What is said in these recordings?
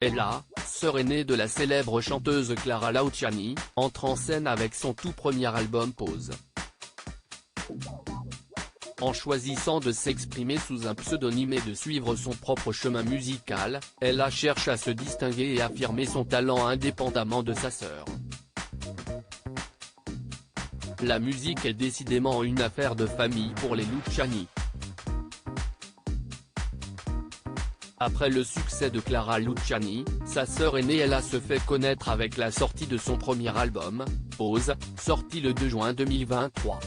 Ella, sœur aînée de la célèbre chanteuse Clara Luciani, entre en scène avec son tout premier album Pose. En choisissant de s'exprimer sous un pseudonyme et de suivre son propre chemin musical, Ella cherche à se distinguer et affirmer son talent indépendamment de sa sœur. La musique est décidément une affaire de famille pour les Luciani. Après le succès de Clara Luciani, sa sœur aînée Ella se fait connaître avec la sortie de son premier album, Pose, sorti le 2 juin 2023.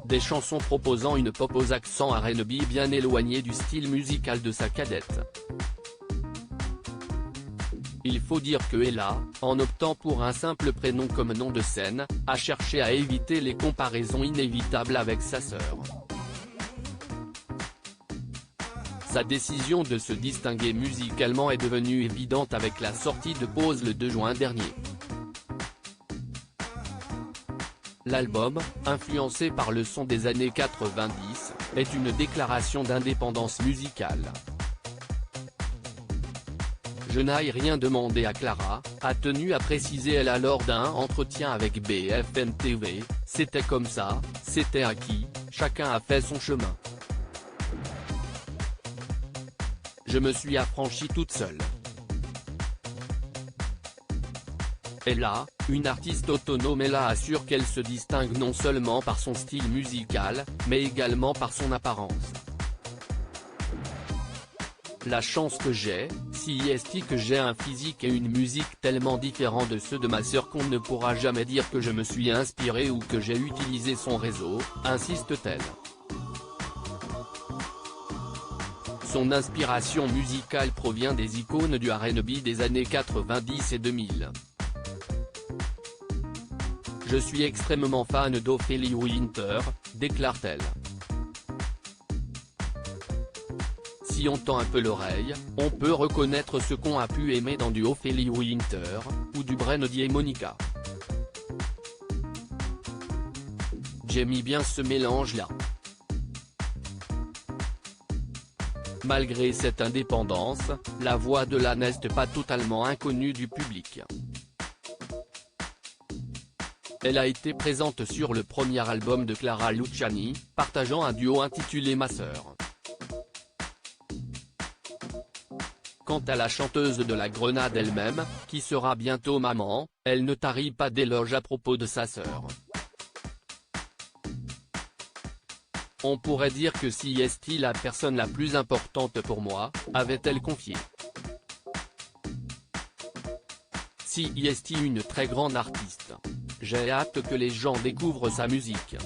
Des chansons proposant une pop aux accents R&B bien éloignés du style musical de sa cadette. Il faut dire que Ella, en optant pour un simple prénom comme nom de scène, a cherché à éviter les comparaisons inévitables avec sa sœur. Sa décision de se distinguer musicalement est devenue évidente avec la sortie de Pose le 2 juin dernier. L'album, influencé par le son des années 90, est une déclaration d'indépendance musicale. Je n'ai rien demandé à Clara, a tenu à préciser Ella lors d'un entretien avec BFM TV, c'était comme ça, c'était acquis, chacun a fait son chemin. Je me suis affranchie toute seule. Ella, une artiste autonome, Ella assure qu'elle se distingue non seulement par son style musical, mais également par son apparence. La chance que j'ai, si est que j'ai un physique et une musique tellement différents de ceux de ma sœur qu'on ne pourra jamais dire que je me suis inspirée ou que j'ai utilisé son réseau, insiste-t-elle. Son inspiration musicale provient des icônes du R&B des années 90 et 2000. Je suis extrêmement fan d'Ophélie Winter, déclare-t-elle. Si on tend un peu l'oreille, on peut reconnaître ce qu'on a pu aimer dans du Ophélie Winter, ou du Brandy Monica. J'aime bien ce mélange-là. Malgré cette indépendance, la voix de Ella n'est pas totalement inconnue du public. Elle a été présente sur le premier album de Clara Luciani, partageant un duo intitulé Ma sœur. Quant à la chanteuse de la Grenade elle-même, qui sera bientôt maman, elle ne tarit pas d'éloges à propos de sa sœur. On pourrait dire que si est la personne la plus importante pour moi, avait-elle confié. Si est une très grande artiste. J'ai hâte que les gens découvrent sa musique.